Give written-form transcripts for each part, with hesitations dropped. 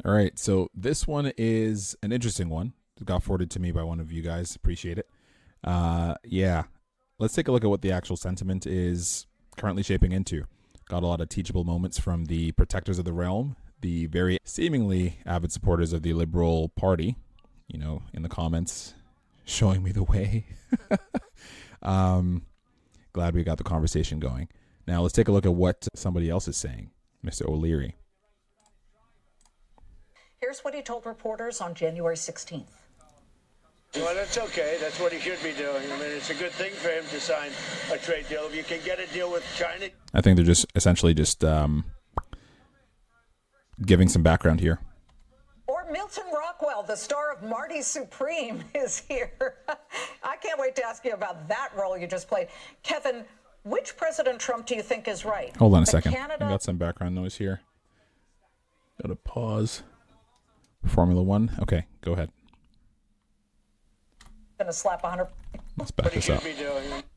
All right, so this one is an interesting one. It got forwarded to me by one of you guys. Appreciate it. Yeah, let's take a look at what the actual sentiment is currently shaping into. Got a lot of teachable moments from the protectors of the realm, the very seemingly avid supporters of the Liberal Party, in the comments showing me the way. Glad we got the conversation going. Now let's take a look at what somebody else is saying, Mr. O'Leary. Here's what he told reporters on January 16th. Well, that's okay. That's what he should be doing. I mean, it's a good thing for him to sign a trade deal. If you can get a deal with China. I think they're just essentially just giving some background here. Or Milton Rockwell, the star of Marty Supreme, is here. I can't wait to ask you about that role you just played. Kevin, which President Trump do you think is right? Hold on a second. I got some background noise here. Got to pause. Formula One. Okay, go ahead. Gonna slap 100. Let's back this up.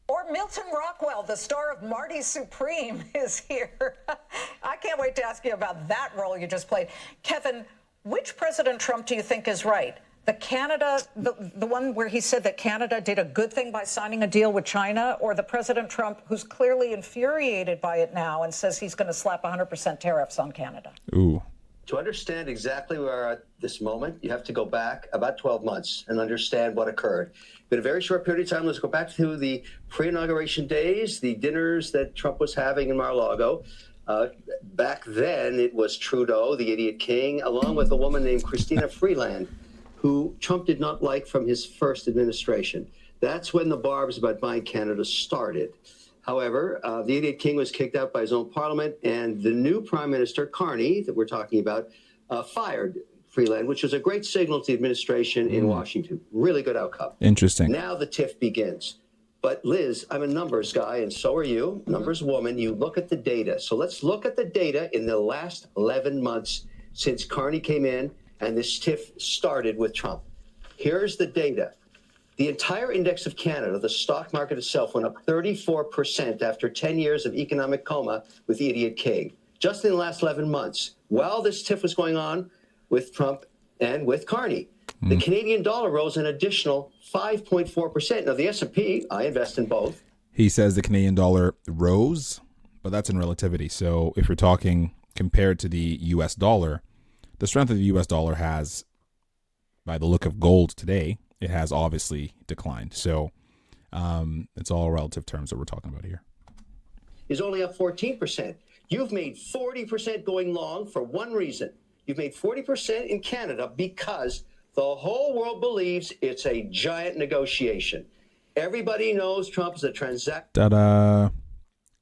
Or Milton Rockwell, the star of Marty Supreme, is here. I can't wait to ask you about that role you just played. Kevin, which President Trump do you think is right? The one where he said that Canada did a good thing by signing a deal with China, or the President Trump who's clearly infuriated by it now and says he's going to slap 100% tariffs on Canada? Ooh. To understand exactly where we are at this moment, you have to go back about 12 months and understand what occurred. Been a very short period of time. Let's go back to the pre-inauguration days, the dinners that Trump was having in Mar-a-Lago. Back then, it was Trudeau, the idiot king, along with a woman named Christina Freeland, who Trump did not like from his first administration. That's when the barbs about buying Canada started. However, the idiot king was kicked out by his own parliament, and the new prime minister, Carney, that we're talking about, fired Freeland, which was a great signal to the administration in Washington. Really good outcome. Interesting. Now the tiff begins. But Liz, I'm a numbers guy, and so are you, numbers woman. You look at the data. So let's look at the data in the last 11 months since Carney came in and this tiff started with Trump. Here's the data. The entire index of Canada, the stock market itself, went up 34% after 10 years of economic coma with the idiot king. Just in the last 11 months, while this tiff was going on with Trump and with Carney, the Canadian dollar rose an additional 5.4%. Now, the S&P, I invest in both. He says the Canadian dollar rose, but that's in relativity. So if you're talking compared to the U.S. dollar, the strength of the U.S. dollar has, by the look of gold today, it has obviously declined. So it's all relative terms that we're talking about here. Is only up 14%. You've made 40% going long for one reason. You've made 40% in Canada because the whole world believes it's a giant negotiation. Everybody knows Trump is a transaction.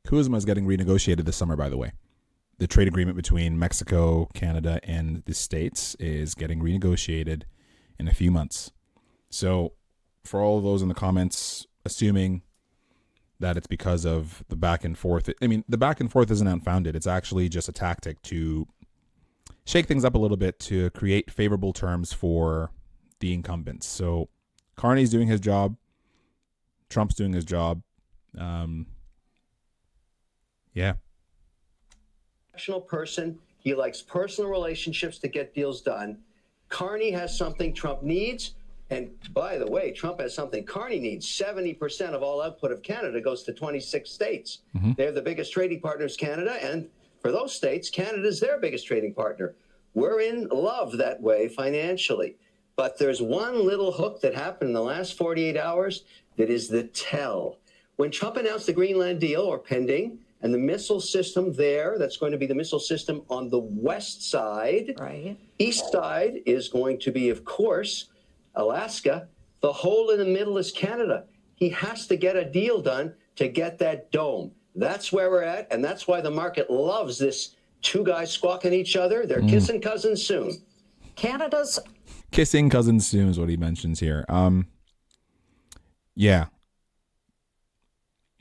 Kuzma is getting renegotiated this summer, by the way. The trade agreement between Mexico, Canada, and the States is getting renegotiated in a few months. So for all of those in the comments, assuming that it's because of the back and forth, I mean, the back and forth isn't unfounded. It's actually just a tactic to shake things up a little bit to create favorable terms for the incumbents. So Carney's doing his job. Trump's doing his job. Yeah. Person. He likes personal relationships to get deals done. Carney has something Trump needs. And by the way, Trump has something Carney needs. 70% of all output of Canada goes to 26 states. They're the biggest trading partners, Canada. And for those states, Canada is their biggest trading partner. We're in love that way financially. But there's one little hook that happened in the last 48 hours that is the tell. When Trump announced the Greenland deal, or pending, and the missile system there, that's going to be the missile system on the west side. Right. East side is going to be, of course, Alaska. The hole in the middle is Canada. He has to get a deal done to get that dome. That's where we're at, and that's why the market loves this two guys squawking each other. They're kissing cousins soon. Canada's Kissing cousins soon is what he mentions here. Yeah.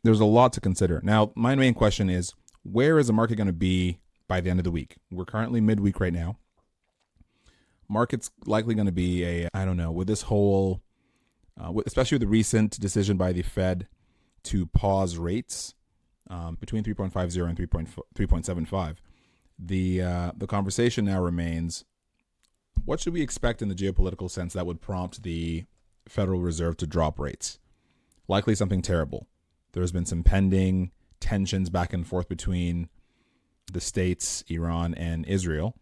There's a lot to consider. Now, my main question is, where is the market going to be by the end of the week? We're currently midweek right now. Market's likely going to be I don't know, with this whole, especially with the recent decision by the Fed to pause rates between 3.50 and 3.75. The conversation now remains, what should we expect in the geopolitical sense that would prompt the Federal Reserve to drop rates? Likely something terrible. There's been some pending tensions back and forth between the States, Iran, and Israel.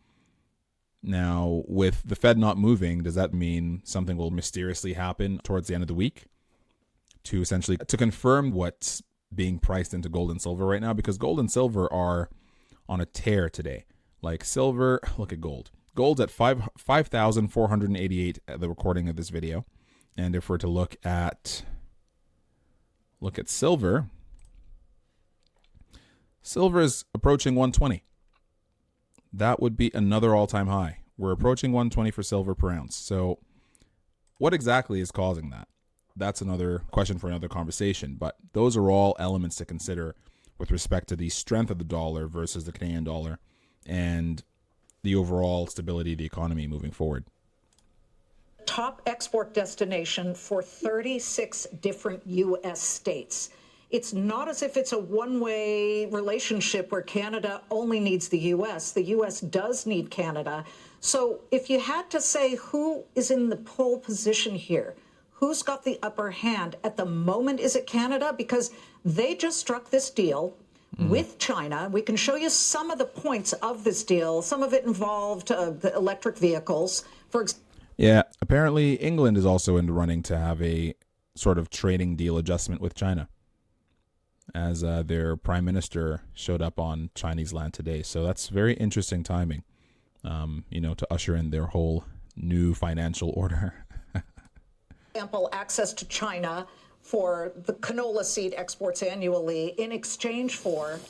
Now, with the Fed not moving, does that mean something will mysteriously happen towards the end of the week to confirm what's being priced into gold and silver right now? Because gold and silver are on a tear today. Like silver, look at gold. Gold's at 5,488 at the recording of this video. And if we're to look at silver, silver is approaching 120. That would be another all-time high. We're approaching 120 for silver per ounce. So what exactly is causing that? That's another question for another conversation. But those are all elements to consider with respect to the strength of the dollar versus the Canadian dollar and the overall stability of the economy moving forward. Top export destination for 36 different U.S. states. It's not as if it's a one-way relationship where Canada only needs the U.S. The U.S. does need Canada. So if you had to say who is in the pole position here, who's got the upper hand at the moment, is it Canada? Because they just struck this deal with China. We can show you some of the points of this deal. Some of it involved the electric vehicles. Yeah, apparently England is also in the running to have a sort of trading deal adjustment with China, as their prime minister showed up on Chinese land today. So that's very interesting timing, to usher in their whole new financial order. Example, access to China for the canola seed exports annually in exchange for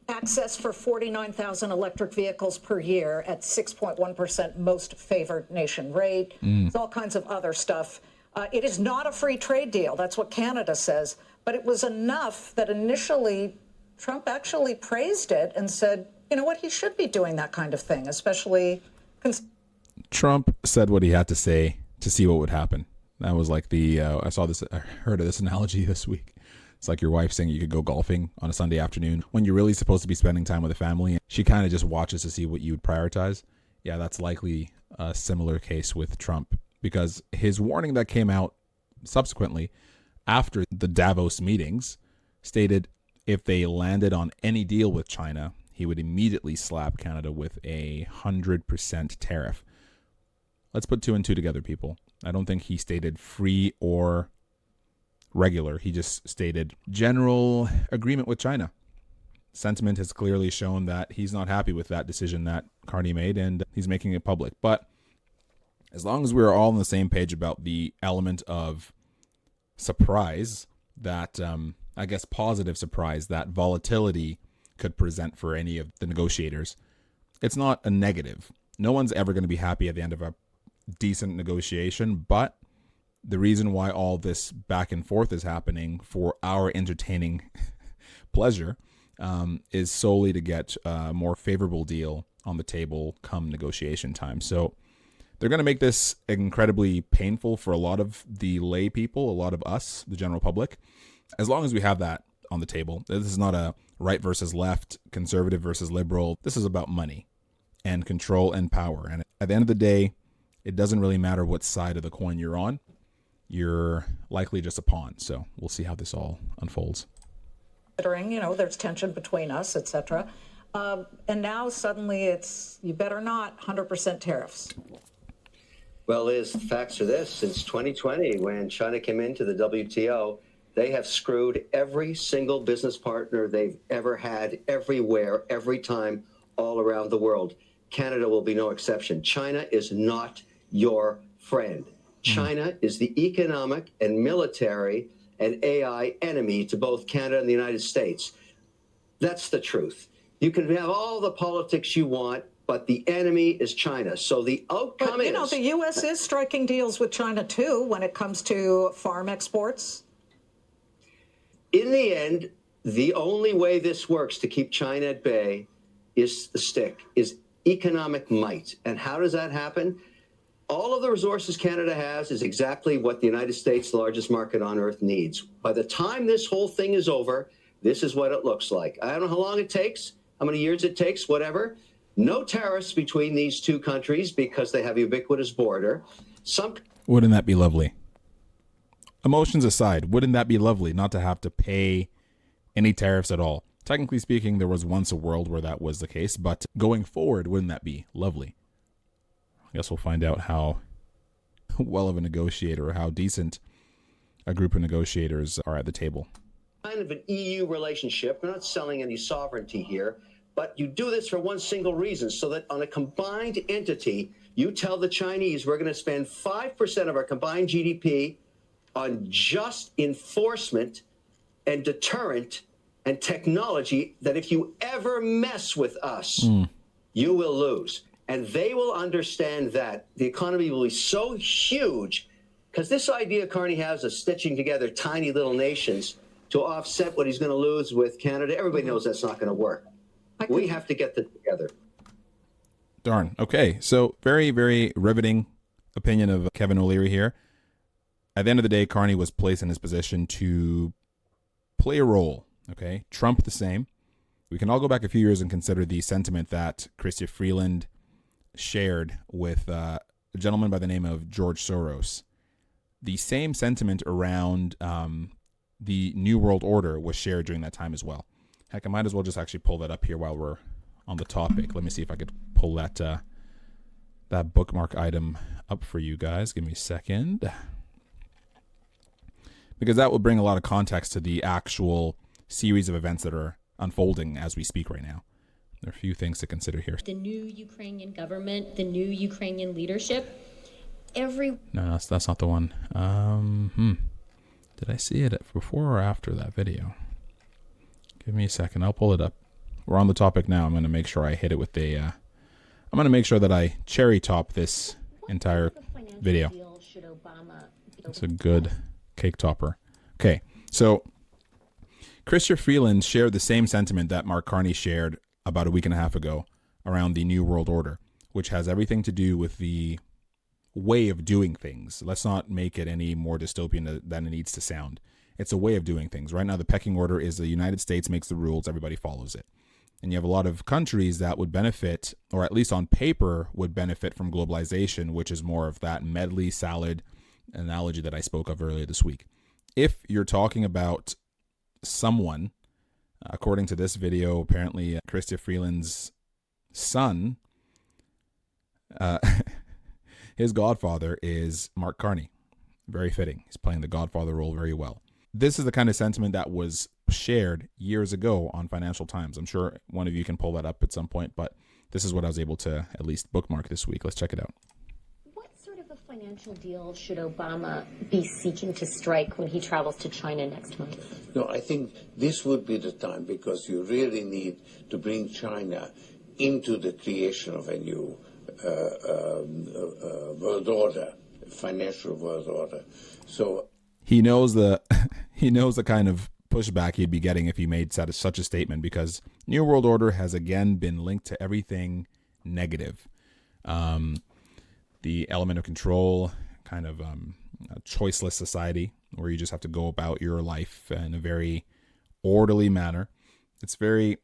access for 49,000 electric vehicles per year at 6.1% most favored nation rate. There's all kinds of other stuff. It is not a free trade deal. That's what Canada says. But it was enough that initially Trump actually praised it and said, you know what, he should be doing that kind of thing, especially... Trump said what he had to say to see what would happen. That was like I heard of this analogy this week. It's like your wife saying you could go golfing on a Sunday afternoon when you're really supposed to be spending time with the family. She kind of just watches to see what you would prioritize. Yeah, that's likely a similar case with Trump, because his warning that came out subsequently after the Davos meetings stated if they landed on any deal with China, he would immediately slap Canada with 100% tariff. Let's put two and two together, people. I don't think he stated free or regular. He just stated general agreement with China. Sentiment has clearly shown that he's not happy with that decision that Carney made, and he's making it public. But as long as we're all on the same page about the element of surprise, that I guess positive surprise that volatility could present for any of the negotiators, it's not a negative. No one's ever going to be happy at the end of a decent negotiation, but the reason why all this back and forth is happening for our entertaining pleasure is solely to get a more favorable deal on the table come negotiation time. So they're going to make this incredibly painful for a lot of the lay people, a lot of us, the general public. As long as we have that on the table, this is not a right versus left, conservative versus liberal. This is about money and control and power. And at the end of the day, it doesn't really matter what side of the coin you're on. You're likely just a pawn. So we'll see how this all unfolds. Considering, there's tension between us, etc. And now suddenly it's, you better not, 100% tariffs. Well, Liz, the facts are this. Since 2020, when China came into the WTO, they have screwed every single business partner they've ever had, everywhere, every time, all around the world. Canada will be no exception. China is not your friend. China is the economic and military and AI enemy to both Canada and the United States. That's the truth. You can have all the politics you want, but the enemy is China. So the outcome is... the U.S. is striking deals with China, too, when it comes to farm exports. In the end, the only way this works to keep China at bay is economic might. And how does that happen? All of the resources Canada has is exactly what the United States, the largest market on earth, needs. By the time this whole thing is over, this is what it looks like. I don't know how long it takes, how many years it takes, whatever. No tariffs between these two countries because they have a ubiquitous border. Wouldn't that be lovely? Emotions aside, wouldn't that be lovely not to have to pay any tariffs at all? Technically speaking, there was once a world where that was the case, but going forward, wouldn't that be lovely? I guess we'll find out how well of a negotiator or how decent a group of negotiators are at the table. Kind of an EU relationship. We're not selling any sovereignty here, but you do this for one single reason, so that on a combined entity, you tell the Chinese we're going to spend 5% of our combined GDP on just enforcement and deterrent and technology, that if you ever mess with us, you will lose. And they will understand that the economy will be so huge, because this idea Carney has of stitching together tiny little nations to offset what he's going to lose with Canada, everybody knows that's not going to work. We have to get them together. Darn. Okay. So very, very riveting opinion of Kevin O'Leary here. At the end of the day, Carney was placed in his position to play a role. Okay. Trump the same. We can all go back a few years and consider the sentiment that Chrystia Freeland shared with a gentleman by the name of George Soros. The same sentiment around the New World Order was shared during that time as well. Heck, I might as well just actually pull that up here while we're on the topic. Let me see if I could pull that that bookmark item up for you guys. Give me a second. Because that will bring a lot of context to the actual series of events that are unfolding as we speak right now. There are a few things to consider here. The new Ukrainian government, the new Ukrainian leadership, No, that's not the one. Did I see it before or after that video? Give me a second. I'll pull it up. We're on the topic now. I'm going to make sure I hit it with a... I'm going to make sure that I cherry top this entire video. It's a good cake topper. Okay, so Chrystia Freeland shared the same sentiment that Mark Carney shared about a week and a half ago around the New World Order, which has everything to do with the way of doing things. Let's not make it any more dystopian than it needs to sound. It's a way of doing things. Right now, the pecking order is the United States makes the rules, everybody follows it. And you have a lot of countries that would benefit, or at least on paper, would benefit from globalization, which is more of that medley salad analogy that I spoke of earlier this week. If you're talking about someone, according to this video, apparently Chrystia Freeland's son, his godfather is Mark Carney. Very fitting. He's playing the godfather role very well. This is the kind of sentiment that was shared years ago on Financial Times. I'm sure one of you can pull that up at some point, but this is what I was able to at least bookmark this week. Let's check it out. what sort of a financial deal should Obama be seeking to strike when he travels to China next month? No, I think this would be the time, because you really need to bring China into the creation of a new world order, financial world order. So he knows the kind of pushback he'd be getting if he made such a statement, because New World Order has again been linked to everything negative. The element of control, kind of a choiceless society where you just have to go about your life in a very orderly manner. It's very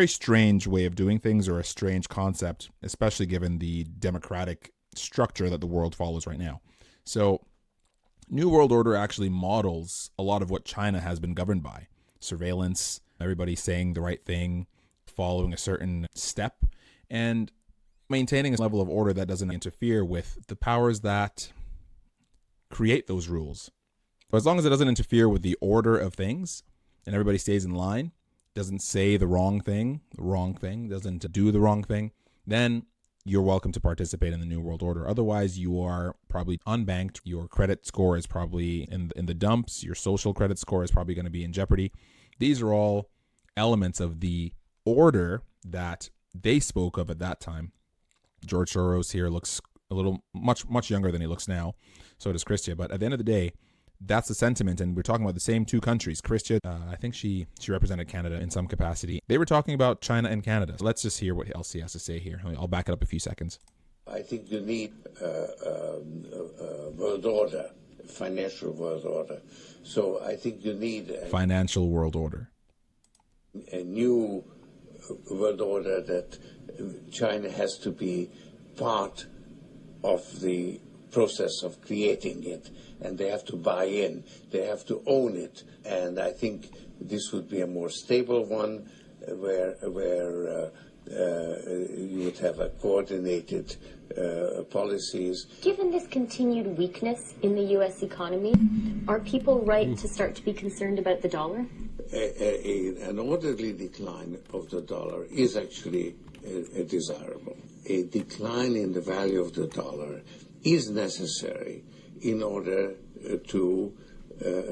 strange way of doing things, or a strange concept, especially given the democratic structure that the world follows right now. So New World Order actually models a lot of what China has been governed by. Surveillance, everybody saying the right thing, following a certain step, and maintaining a level of order that doesn't interfere with the powers that create those rules. But as long as it doesn't interfere with the order of things, and everybody stays in line, doesn't say the wrong thing, doesn't do the wrong thing, then you're welcome to participate in the New World Order. Otherwise, you are probably unbanked. Your credit score is probably in the dumps. Your social credit score is probably going to be in jeopardy. These are all elements of the order that they spoke of at that time. George Soros here looks a little much younger than he looks now. So does Chrystia. But at the end of the day, that's the sentiment, and we're talking about the same two countries. Chrystia, I think she represented Canada in some capacity. They were talking about China and Canada. So let's just hear what else he has to say here. I'll back it up a few seconds. I think you need world order, financial world order. So I think you need financial world order, a new world order that China has to be part of the process of creating it, and they have to buy in, they have to own it. And I think this would be a more stable one where you would have a coordinated policies. Given this continued weakness in the U.S. economy, are people right to start to be concerned about the dollar? An orderly decline of the dollar is actually desirable. A decline in the value of the dollar is necessary in order to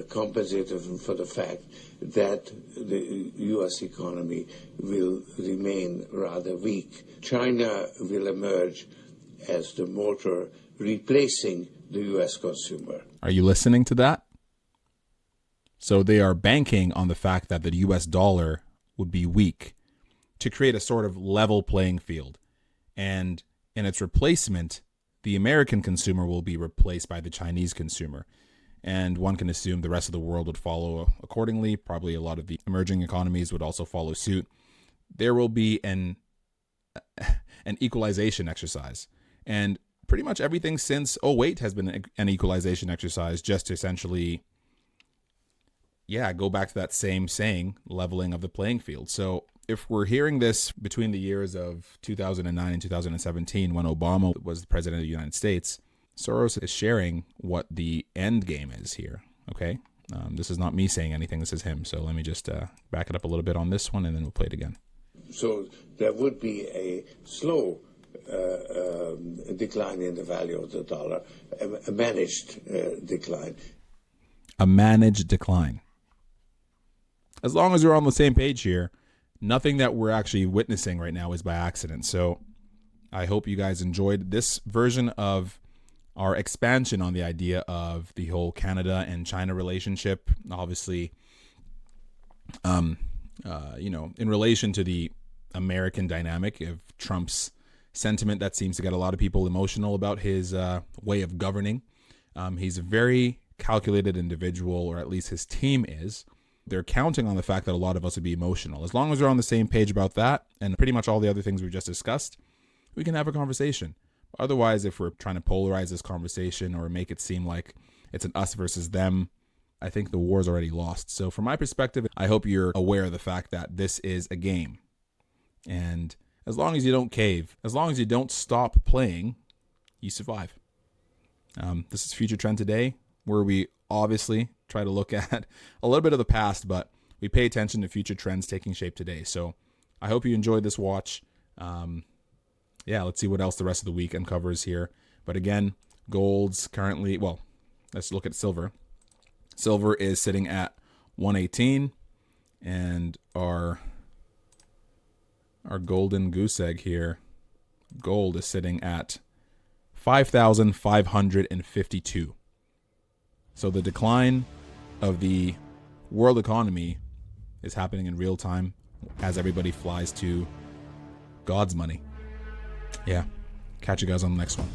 compensate for the fact that the U.S. economy will remain rather weak. China will emerge as the motor replacing the U.S. consumer. Are you listening to that? So they are banking on the fact that the US dollar would be weak to create a sort of level playing field. And in its replacement, the American consumer will be replaced by the Chinese consumer. And one can assume the rest of the world would follow accordingly. Probably a lot of the emerging economies would also follow suit. There will be an equalization exercise. And pretty much everything since 2008 has been an equalization exercise, just to essentially go back to that same saying, leveling of the playing field. So if we're hearing this between the years of 2009 and 2017, when Obama was the president of the United States, Soros is sharing what the end game is here. Okay. This is not me saying anything. This is him. So let me just back it up a little bit on this one, and then we'll play it again. So there would be a slow decline in the value of the dollar, a managed decline. A managed decline. As long as we're on the same page here, nothing that we're actually witnessing right now is by accident. So I hope you guys enjoyed this version of our expansion on the idea of the whole Canada and China relationship. Obviously, in relation to the American dynamic of Trump's sentiment that seems to get a lot of people emotional about his way of governing. He's a very calculated individual, or at least his team is. They're counting on the fact that a lot of us would be emotional. As long as we're on the same page about that and pretty much all the other things we just discussed, we can have a conversation. Otherwise, if we're trying to polarize this conversation or make it seem like it's an us versus them, I think the war's already lost. So from my perspective, I hope you're aware of the fact that this is a game. And as long as you don't cave, as long as you don't stop playing, you survive. This is Future Trend Today, where we obviously try to look at a little bit of the past, but we pay attention to future trends taking shape today. So I hope you enjoyed this watch. Let's see what else the rest of the week uncovers here. But again, gold's currently, let's look at silver. Silver is sitting at 118, and our golden goose egg here, gold, is sitting at 5,552. So the decline of the world economy is happening in real time as everybody flies to God's money. Yeah. Catch you guys on the next one.